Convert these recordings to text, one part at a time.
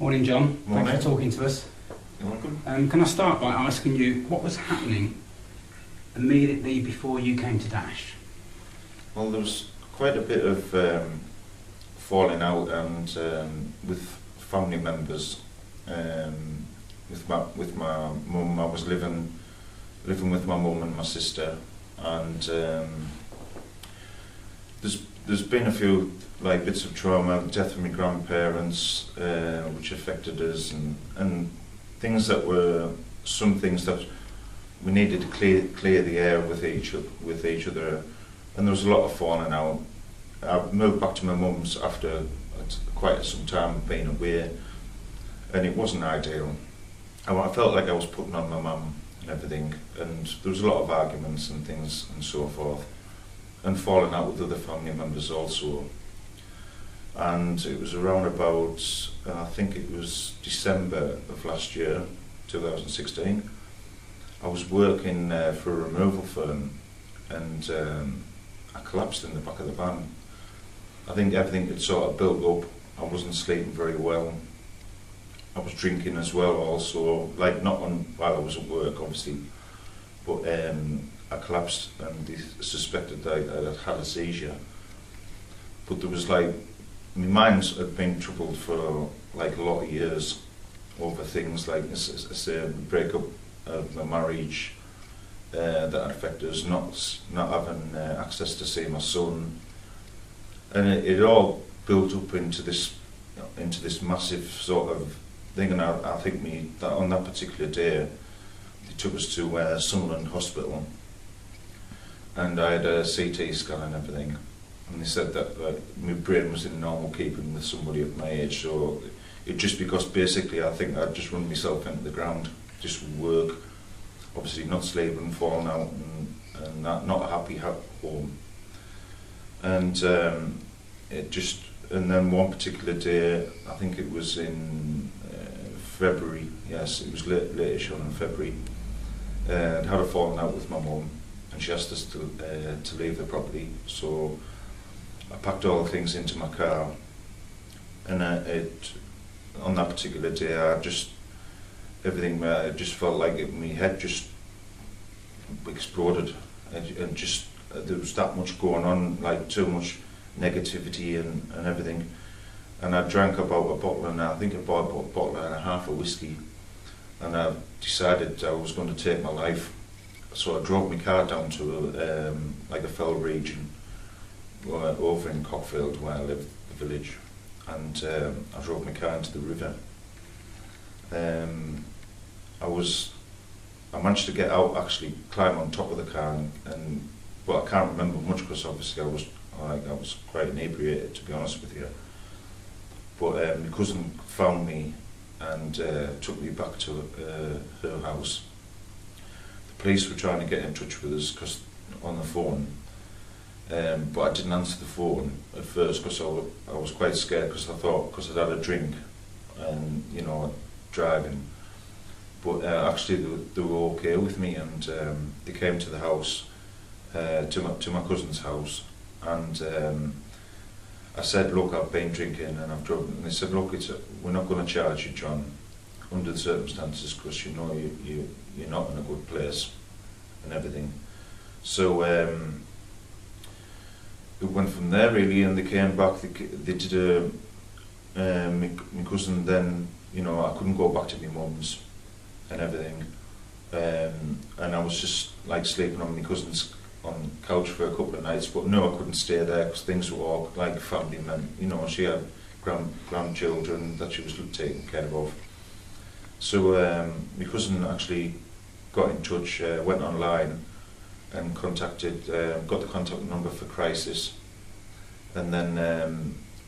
Morning, John. Morning. Thanks for talking to us. You're welcome. Can I start by asking you what was happening immediately before you came to Dash? Well, there was quite a bit of falling out and with family members. With my mum, I was living with my mum and my sister, and there's been a few bits of trauma, death of my grandparents, which affected us, and things that were some things that we needed to clear the air with each other, and there was a lot of falling out. I moved back to my mum's after quite some time of being away, and it wasn't ideal. I felt like I was putting on my mum and everything, and there was a lot of arguments and things and so forth, and falling out with other family members also. And it was around about, I think it was December of last year, 2016. I was working for a removal firm, and I collapsed in the back of the van. I think everything had sort of built up. I wasn't sleeping very well. I was drinking as well also, not while I was at work obviously, but I collapsed and they suspected that I had a seizure. But there was my mind had been troubled for a lot of years over things like the breakup of my marriage that affected us, not having access to see my son, and it all built up into this massive sort of thing. And I think that on that particular day they took us to Sunderland Hospital, and I had a CT scan and everything, and they said that my brain was in normal keeping with somebody of my age. So it just because basically I think I'd just run myself into the ground, just work, obviously not sleeping, falling out, and not happy at home. And and then one particular day, I think it was in February, yes, it was late-ish on in February, I'd had a falling out with my mum, and she asked us to leave the property. So I packed all the things into my car, and on that particular day, I just felt like my head just exploded, and just there was that much going on, too much negativity and everything. And I drank about a bottle, and I think I bought a bottle and a half of whiskey, and I decided I was going to take my life. So I drove my car down to a fell region over in Cockfield where I live, the village, and I drove my car into the river. I managed to get out, actually climb on top of the car, and I can't remember much because obviously I was quite inebriated, to be honest with you. But my cousin found me and took me back to her house. The police were trying to get in touch with us on the phone, but I didn't answer the phone at first because I was quite scared, because I thought, because I'd had a drink and driving. But actually they were okay with me, and they came to the house, to my cousin's house, and I said, look, I've been drinking and I've drunk, and they said, look, we're not going to charge you, John, under the circumstances, because you're not in a good place and everything. So it went from there really, and they came back. They did my cousin then, I couldn't go back to my mum's and everything, and I was just sleeping on my cousin's on couch for a couple of nights, but no, I couldn't stay there because things were all family men. She had grandchildren that she was taking care of. So my cousin actually got in touch, went online and got the contact number for Crisis, and then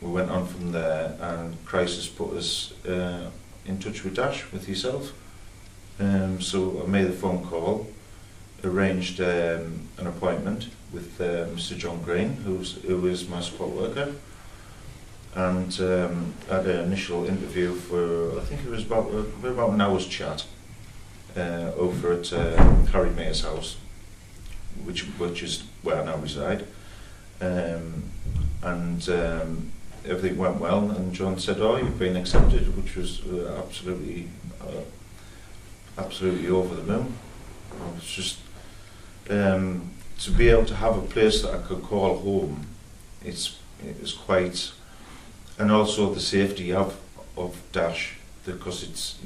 we went on from there, and Crisis put us in touch with Dash, with yourself. So I made a phone call, arranged an appointment with Mr. John Green, who is my support worker, and had an initial interview for, I think it was about an hour's chat over at Harry Mayer's house, which is where I now reside, and everything went well, and John said, "Oh, you've been accepted," which was absolutely over the moon. It's just to be able to have a place that I could call home. It's quite, and also the safety of Dash, because it's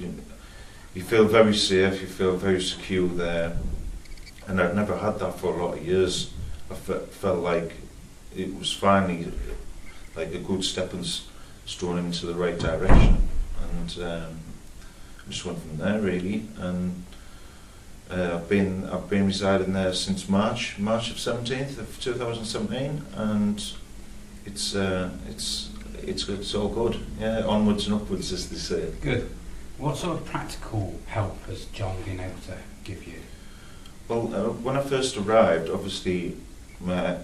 you feel very safe, you feel very secure there, and I've never had that for a lot of years. I felt like it was finally like a good stepping stone into the right direction, and just went from there really. And I've been residing there since March of 17th of 2017, and it's all good. Yeah, onwards and upwards, as they say. Good. What sort of practical help has John been able to give you? Well, when I first arrived, obviously my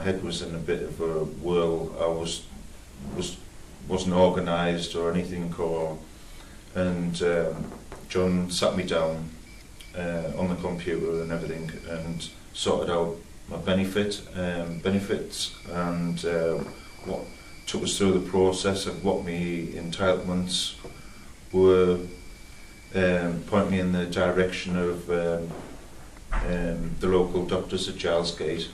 head was in a bit of a whirl. I wasn't organised or anything, and John sat me down on the computer and everything, and sorted out my benefits, and what took us through the process of what my entitlements were, point me in the direction of the local doctors at Gilesgate,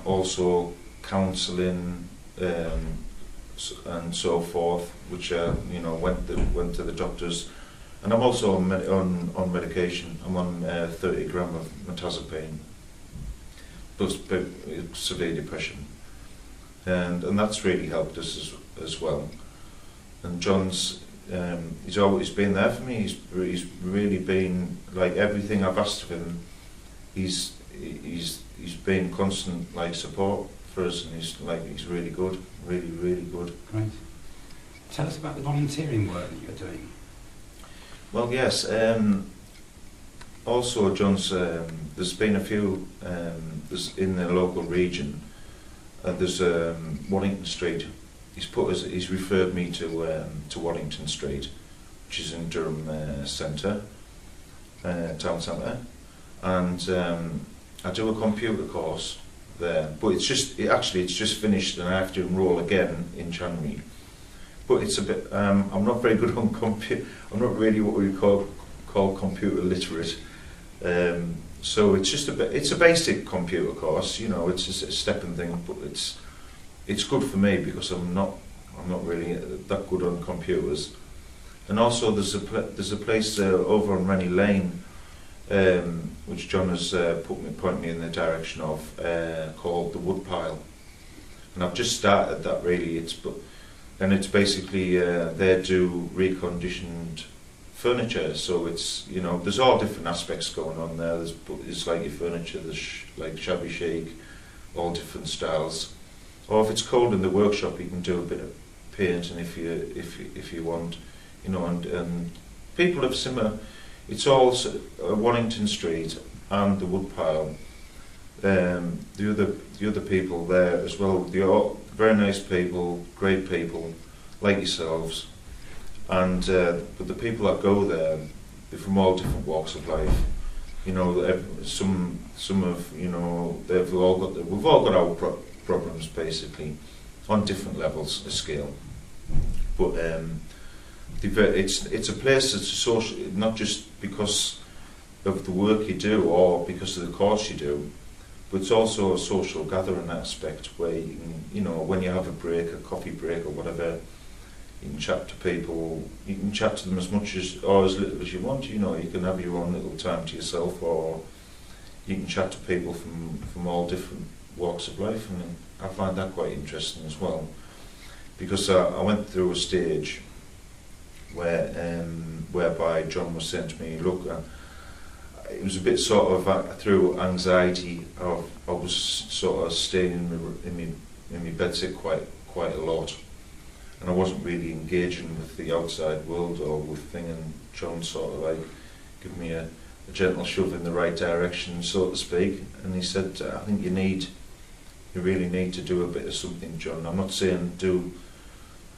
also counselling and so forth, which went to the doctors. And I'm also on medication. I'm on 30 gram of metazapine, plus severe depression, and that's really helped us as well. And John's he's always been there for me. He's really been, like, everything I've asked of him. He's been constant, like, support for us, and he's really good, really good. Great. Tell us about the volunteering work that you're doing. Well, yes. Also, John's. There's been a few. There's in the local region. There's Waddington Street. He's referred me to Waddington Street, which is in Durham Centre, town centre, and I do a computer course there. But it's just finished, and I have to enrol again in January. But it's a bit. I'm not very good on computer. I'm not really what we call computer literate. So it's just a bit. It's a basic computer course. It's just a stepping thing. But it's good for me because I'm not really that good on computers. And also there's a place over on Rennie Lane, which John has point me in the direction of, called the Woodpile. And I've just started that really. It's basically they do reconditioned furniture, so it's there's all different aspects going on there. It's like your furniture, there's like shabby chic, all different styles. Or if it's cold in the workshop, you can do a bit of painting if you want, and people have similar. It's all Waddington Street and the Woodpile. The other people there as well. They're all very nice people, great people, like yourselves. And but the people that go there, they're from all different walks of life. Some of we've all got our problems basically, on different levels of scale. But it's a place that's social, not just because of the work you do or because of the course you do, but it's also a social gathering aspect where you can, when you have a break, a coffee break or whatever, you can chat to people. You can chat to them as much or as little as you want. You can have your own little time to yourself, or you can chat to people from all different walks of life, and I find that quite interesting as well, because I went through a stage whereby John was saying to me, look, it was a bit sort of through anxiety. I was sort of staying in my bedsit quite a lot, and I wasn't really engaging with the outside world or with things. And John sort of like gave me a gentle shove in the right direction, so to speak. And he said, I think you really need to do a bit of something, John. I'm not saying do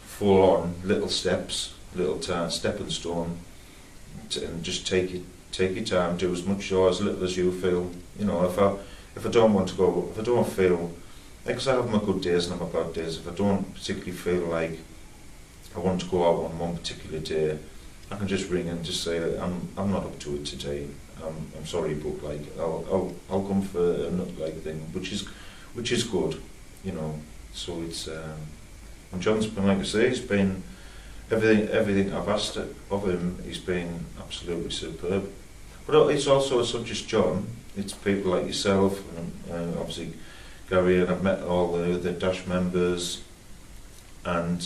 full on little steps, little stepping stone, and just take your time, do as much or as little as you feel. If I don't want to go, if I don't feel Because I have my good days and I have my bad days. If I don't particularly feel like I want to go out on one particular day, I can just ring and just say I'm not up to it today. I'm sorry, but like I'll come for another like thing, which is good, you know. So it's and John's been, like I say, he's been everything I've asked of him. He's been absolutely superb. But it's not just John. It's people like yourself and obviously Gary, and I've met all the Dash members, and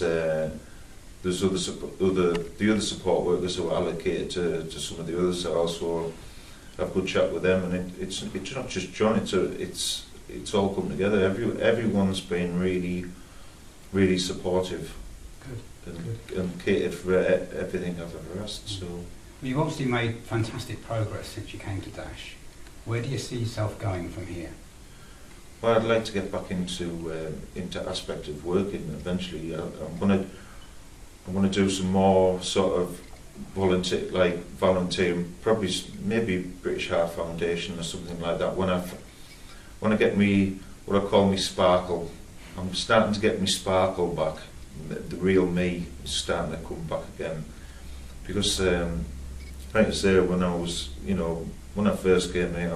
there's other support workers who are allocated to some of the others. I also have a good chat with them, and it's not just John. It's all come together. Everyone's been really supportive. Good. And catered for everything I've ever asked. So Well, you've obviously made fantastic progress since you came to Dash. Where do you see yourself going from here? well, I'd like to get back into aspect of working eventually. I'm gonna do some more sort of volunteering, probably maybe British Heart Foundation or something like that. When I get me what I call me sparkle, I'm starting to get me sparkle back. The real me is starting to come back again, because like I say, when I first came here,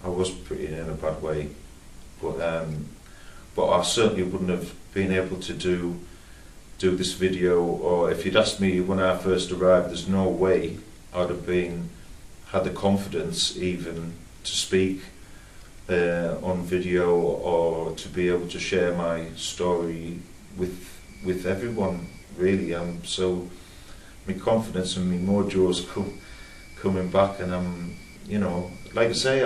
I was pretty in a bad way, but I certainly wouldn't have been able to do this video, or if you'd asked me when I first arrived, there's no way I'd have had the confidence even to speak on video, or to be able to share my story with everyone. Really, my confidence and my mojo's coming back, and I'm, like I say,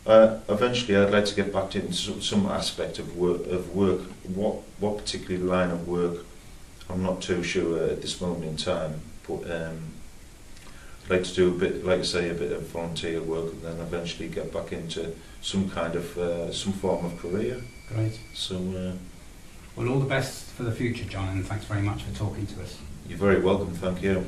eventually I'd like to get back into some aspect of work. What particular line of work, I'm not too sure at this moment in time, but I'd like to do a bit of volunteer work, and then eventually get back into some kind of some form of career. Great. So Well, all the best for the future, John, and thanks very much for talking to us. you're very welcome. Thank you.